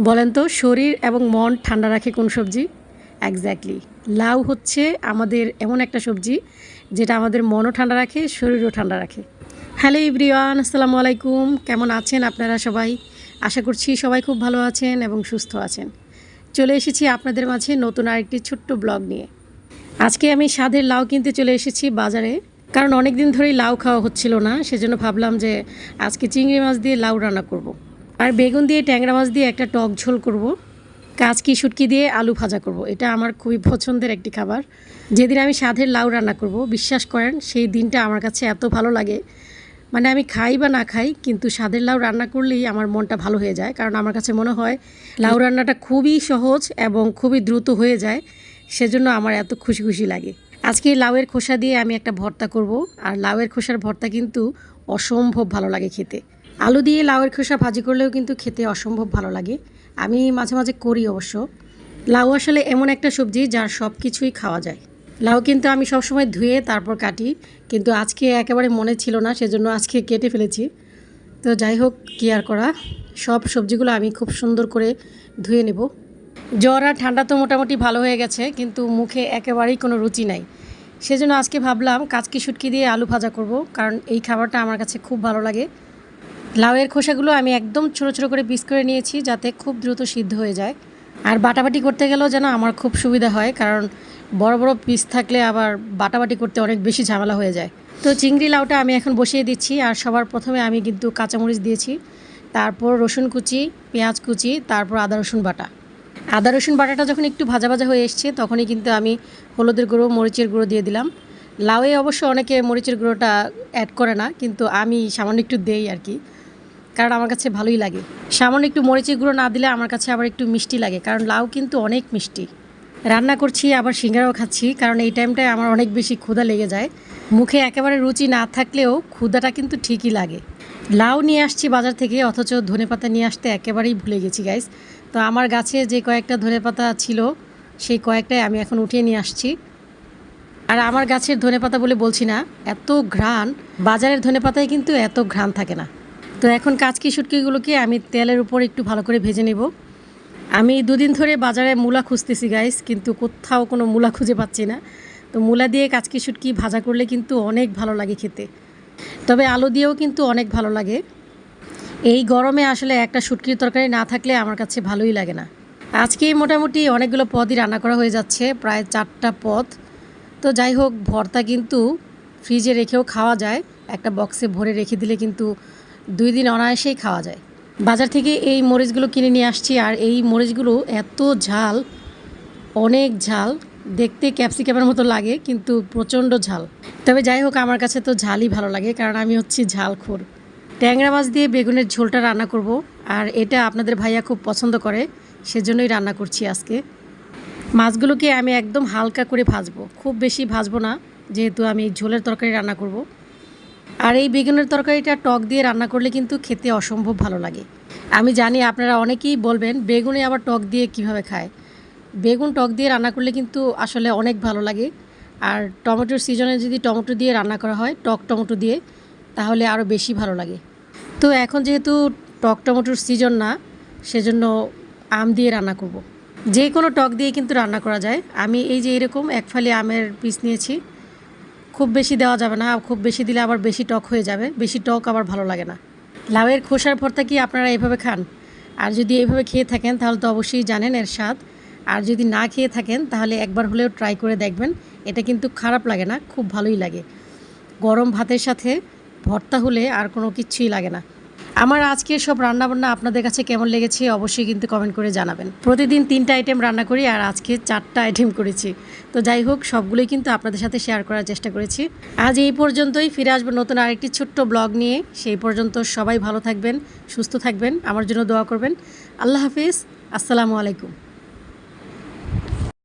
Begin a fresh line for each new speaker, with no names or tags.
বলেন তো শরীর এবং মন ঠান্ডা রাখে কোন সবজি? এক্স্যাক্টলি লাউ হচ্ছে আমাদের এমন একটা সবজি যেটা আমাদের মনও ঠান্ডা রাখে, শরীরও ঠান্ডা রাখে। হ্যালো এভরিওয়ান, আসসালামু আলাইকুম। কেমন আছেন আপনারা সবাই? আশা করছি সবাই খুব ভালো আছেন এবং সুস্থ আছেন। চলে এসেছি আপনাদের মাঝে নতুন আরেকটি ছোট্ট ব্লগ নিয়ে। আজকে আমি স্বাদের লাউ কিনতে চলে এসেছি বাজারে, কারণ অনেক দিন ধরেই লাউ খাওয়া হচ্ছিল না, সেজন্য ভাবলাম যে আজকে চিংড়ি মাছ দিয়ে লাউ রান্না করব। আর বেগুন দিয়ে ট্যাংরা মাছ দিয়ে একটা টক ঝোল করব। কাচকি শুটকি দিয়ে আলু ভাজা করব। এটা আমার খুবই পছন্দের একটি খাবার। যেদিন আমি স্বাদের লাউ রান্না করব, বিশ্বাস করেন সেই দিনটা আমার কাছে এত ভালো লাগে। মানে আমি খাই বা না খাই, কিন্তু স্বাদের লাউ রান্না করলেই আমার মনটা ভালো হয়ে যায়। কারণ আমার কাছে মনে হয় লাউ রান্নাটা খুবই সহজ এবং খুবই দ্রুত হয়ে যায়, সেজন্য আমার এত খুশি খুশি লাগে। আজকে লাউয়ের খোসা দিয়ে আমি একটা ভর্তা করব। আর লাউয়ের খোসার ভর্তা কিন্তু অসম্ভব ভালো লাগে খেতে। আলু দিয়ে লাউয়ের খোসা ভাজি করলেও কিন্তু খেতে অসম্ভব ভালো লাগে। আমি মাঝে মাঝে করি অবশ্য। লাউ আসলে এমন একটা সবজি যার সব কিছুই খাওয়া যায়। লাউ কিন্তু আমি সবসময় ধুয়ে তারপর কাটি, কিন্তু আজকে একেবারে মনে ছিল না, সেজন্য আজকে কেটে ফেলেছি। তো যাই হোক, কি আর করা, সব সবজিগুলো আমি খুব সুন্দর করে ধুয়ে নেব। জ্বর আর ঠান্ডা তো মোটামুটি ভালো হয়ে গেছে, কিন্তু মুখে একেবারেই কোনো রুচি নাই। সেজন্য আজকে ভাবলাম কাচকি শুটকি দিয়ে আলু ভাজা করব, কারণ এই খাবারটা আমার কাছে খুব ভালো লাগে। লাউয়ের খোসাগুলো আমি একদম ছোটো ছোটো করে পিস করে নিয়েছি, যাতে খুব দ্রুত সিদ্ধ হয়ে যায়। আর বাটাবাটি করতে গেলেও যেন আমার খুব সুবিধা হয়, কারণ বড় বড় পিস থাকলে আবার বাটাবাটি করতে অনেক বেশি ঝামেলা হয়ে যায়। তো চিংড়ি লাউটা আমি এখন বসিয়ে দিচ্ছি। আর সবার প্রথমে আমি কিন্তু কাঁচামরিচ দিয়েছি, তারপর রসুন কুচি, পেঁয়াজ কুচি, তারপর আদা রসুন বাটা। আদা রসুন বাটাটা যখন একটু ভাজা ভাজা হয়ে এসছে, তখনই কিন্তু আমি হলুদের গুঁড়ো, মরিচের গুঁড়ো দিয়ে দিলাম। লাউয়ে অবশ্য অনেকে মরিচের গুঁড়োটা অ্যাড করে না, কিন্তু আমি সামান্য একটু দেই আর কি, কারণ আমার কাছে ভালোই লাগে। সামান্য একটু মরিচের গুঁড়ো না দিলে আমার কাছে আবার একটু মিষ্টি লাগে, কারণ লাউ কিন্তু অনেক মিষ্টি। রান্না করছি আবার সিঙ্গারাও খাচ্ছি, কারণ এই টাইমটায় আমার অনেক বেশি ক্ষুধা লেগে যায়। মুখে একেবারে রুচি না থাকলেও ক্ষুধাটা কিন্তু ঠিকই লাগে। লাউ নিয়ে আসছি বাজার থেকে, অথচ ধনেপাতা নিয়ে আসতে একেবারেই ভুলে গেছি গাইস। তো আমার গাছে যে কয়েকটা ধনেপাতা ছিল, সেই কয়েকটাই আমি এখন উঠিয়ে নিয়ে আসছি। আর আমার গাছের ধনেপাতা বলে বলছি না, এত ঘ্রাণ। বাজারের ধনেপাতায় কিন্তু এত ঘ্রাণ থাকে না। তো এখন কাচকি শুটকিগুলোকে আমি তেলের উপর একটু ভালো করে ভেজে নেব। আমি দুদিন ধরে বাজারে মূলা খুঁজতেছি গাইস, কিন্তু কোথাও কোনো মূলা খুঁজে পাচ্ছি না। তো মূলা দিয়ে কাচকি শুটকি ভাজা করলে কিন্তু অনেক ভালো লাগে খেতে, তবে আলু দিয়েও কিন্তু অনেক ভালো লাগে। এই গরমে আসলে একটা শুটকির তরকারি না থাকলে আমার কাছে ভালোই লাগে না। আজকে মোটামুটি অনেকগুলো পদই রান্না করা হয়ে যাচ্ছে, প্রায় 4টা পদ। তো যাই হোক, ভর্তা কিন্তু ফ্রিজে রেখেও খাওয়া যায়, একটা বক্সে ভরে রেখে দিলে কিন্তু 2 দিন অনায়াসেই খাওয়া যায়। বাজার থেকে এই মরিচগুলো কিনে নিয়ে আসছি, আর এই মরিচগুলো এত ঝাল, অনেক ঝাল। দেখতে ক্যাপসিকামের মতো লাগে, কিন্তু প্রচণ্ড ঝাল। তবে যাই হোক, আমার কাছে তো ঝালই ভালো লাগে, কারণ আমি হচ্ছি ঝালখোর। ট্যাংরা মাছ দিয়ে বেগুনের ঝোলটা রান্না করব, আর এটা আপনাদের ভাইয়া খুব পছন্দ করে, সেজন্যই রান্না করছি আজকে। মাছগুলোকে আমি একদম হালকা করে ভাজবো, খুব বেশি ভাজবো না, যেহেতু আমি ঝোলের তরকারি রান্না করব। আর এই বেগুনের তরকারিটা টক দিয়ে রান্না করলে কিন্তু খেতে অসম্ভব ভালো লাগে। আমি জানি আপনারা অনেকেই বলবেন বেগুনে আবার টক দিয়ে কিভাবে খায়। বেগুন টক দিয়ে রান্না করলে কিন্তু আসলে অনেক ভালো লাগে। আর টমেটোর সিজনে যদি টমেটো দিয়ে রান্না করা হয়, টক টমেটো দিয়ে, তাহলে আরও বেশি ভালো লাগে। তো এখন যেহেতু টক টমেটোর সিজন না, সেজন্য আম দিয়ে রান্না করব। যে কোনো টক দিয়ে কিন্তু রান্না করা যায়। আমি এই যে এরকম এক ফালি আমের পিস নিয়েছি। খুব বেশি দেওয়া যাবে না, খুব বেশি দিলে আবার বেশি টক হয়ে যাবে, বেশি টক আবার ভালো লাগে না। লাউয়ের খোসার ভর্তা কি আপনারা এভাবে খান? আর যদি এইভাবে খেয়ে থাকেন তাহলে তো অবশ্যই জানেন এর স্বাদ। আর যদি না খেয়ে থাকেন তাহলে একবার হলেও ট্রাই করে দেখবেন। এটা কিন্তু খারাপ লাগে না, খুব ভালোই লাগে। গরম ভাতের সাথে ভর্তা হলে আর কোনো কিচ্ছুই লাগে না। আমার আজকের সব রান্নাবান্না আপনাদের কাছে কেমন লেগেছে অবশ্যই কিন্তু কমেন্ট করে জানাবেন। প্রতিদিন 3টা আইটেম রান্না করি, আর আজকে 4টা আইটেম করেছি। তো যাই হোক, সবগুলোই কিন্তু আপনাদের সাথে শেয়ার করার চেষ্টা করেছি। আজ এই পর্যন্তই, ফিরে আসবো নতুন আরেকটি ছোট্ট ব্লগ নিয়ে। সেই পর্যন্ত সবাই ভালো থাকবেন, সুস্থ থাকবেন, আমার জন্য দোয়া করবেন। আল্লাহ হাফিজ, আসসালামু আলাইকুম।